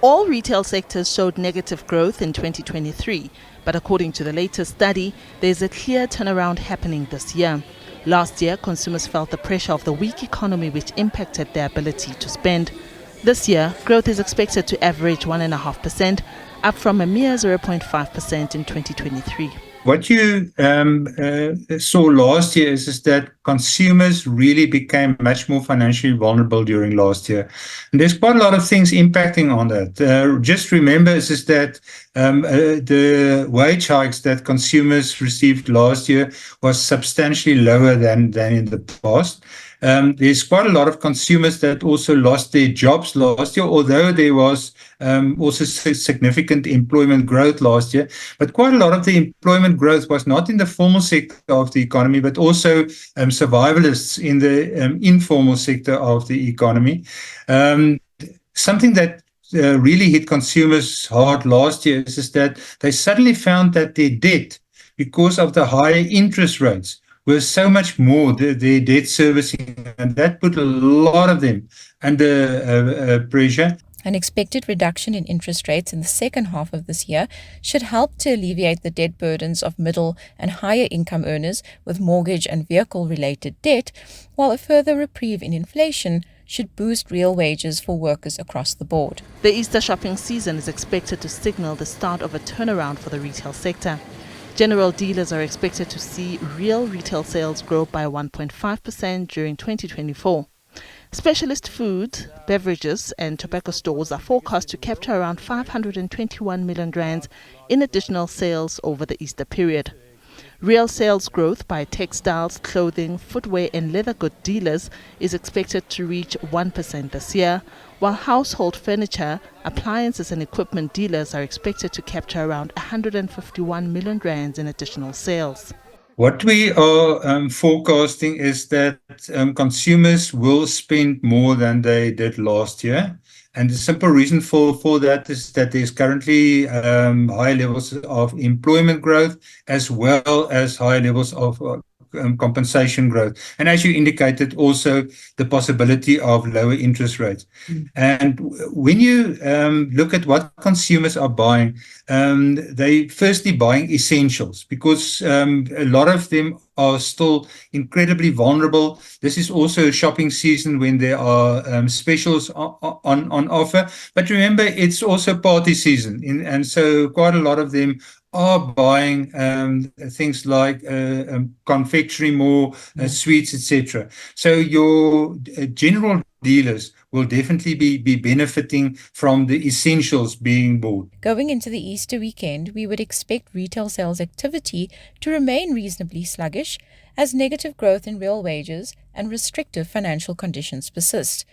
All retail sectors showed negative growth in 2023, but according to the latest study, there is a clear turnaround happening this year. Last year, consumers felt the pressure of the weak economy, which impacted their ability to spend. This year, growth is expected to average 1.5%, up from a mere 0.5% in 2023. What you saw last year is that consumers really became much more financially vulnerable during last year. And there's quite a lot of things impacting on that. Just remember is that the wage hikes that consumers received last year was substantially lower than in the past. There's quite a lot of consumers that also lost their jobs last year, although there was also significant employment growth last year. But quite a lot of the employment growth was not in the formal sector of the economy, but also survivalists in the informal sector of the economy. Something that really hit consumers hard last year is that they suddenly found that their debt, because of the higher interest rates, was so much more their debt servicing, and that put a lot of them under pressure. An expected reduction in interest rates in the second half of this year should help to alleviate the debt burdens of middle and higher income earners with mortgage and vehicle-related debt, while a further reprieve in inflation should boost real wages for workers across the board. The Easter shopping season is expected to signal the start of a turnaround for the retail sector. General dealers are expected to see real retail sales grow by 1.5% during 2024. Specialist food, beverages and tobacco stores are forecast to capture around 521 million rands in additional sales over the Easter period. Real sales growth by textiles, clothing, footwear and leather good dealers is expected to reach 1% this year, while household furniture, appliances and equipment dealers are expected to capture around 151 million rands in additional sales. What we are forecasting is that consumers will spend more than they did last year. And the simple reason for that is that there's currently high levels of employment growth as well as high levels of compensation growth. And as you indicated, also the possibility of lower interest rates. And when you look at what consumers are buying, they firstly buying essentials because a lot of them are still incredibly vulnerable. This is also a shopping season when there are specials on offer. But remember, it's also party season. And so quite a lot of them are buying things like confectionery more, sweets, etc. So your general dealers will definitely be benefiting from the essentials being bought. Going into the Easter weekend, we would expect retail sales activity to remain reasonably sluggish as negative growth in real wages and restrictive financial conditions persist.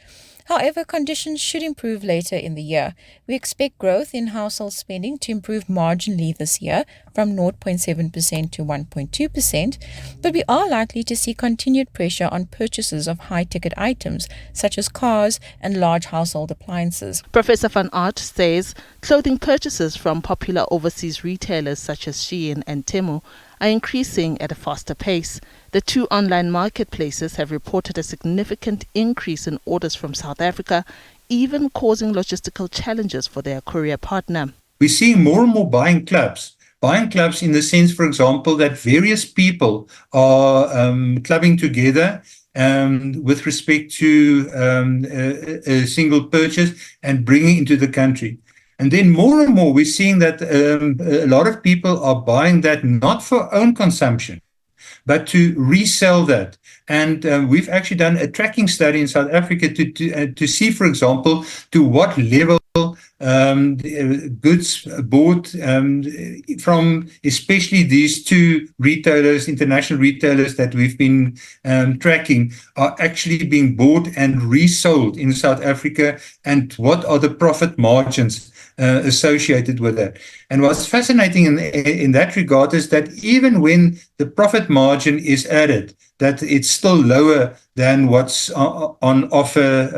However, conditions should improve later in the year. We expect growth in household spending to improve marginally this year from 0.7% to 1.2%, but we are likely to see continued pressure on purchases of high-ticket items such as cars and large household appliances. Professor Van Aert says clothing purchases from popular overseas retailers such as Shein and Temu are increasing at a faster pace. The two online marketplaces have reported a significant increase in orders from South Africa, even causing logistical challenges for their courier partner. We're seeing more and more buying clubs in the sense, for example, that various people are clubbing together with respect to a single purchase and bringing into the country. And then more and more, we're seeing that a lot of people are buying that not for own consumption, but to resell that. And we've actually done a tracking study in South Africa to see, for example, to what level goods bought from especially these two retailers, international retailers that we've been tracking, are actually being bought and resold in South Africa, and what are the profit margins associated with that. And what's fascinating in that regard is that even when the profit margin is added, that it's still lower than what's on offer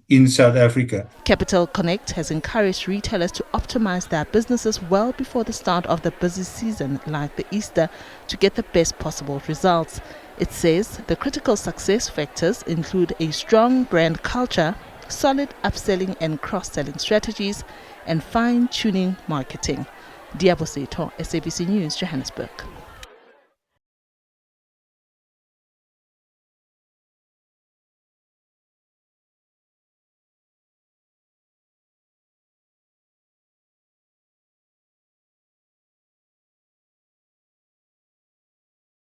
in South Africa. Capital Connect has encouraged retailers to optimize their businesses well before the start of the busy season like the Easter to get the best possible results. It says the critical success factors include a strong brand culture, solid upselling and cross-selling strategies, and fine-tuning marketing. Diabo Seto, SABC News, Johannesburg.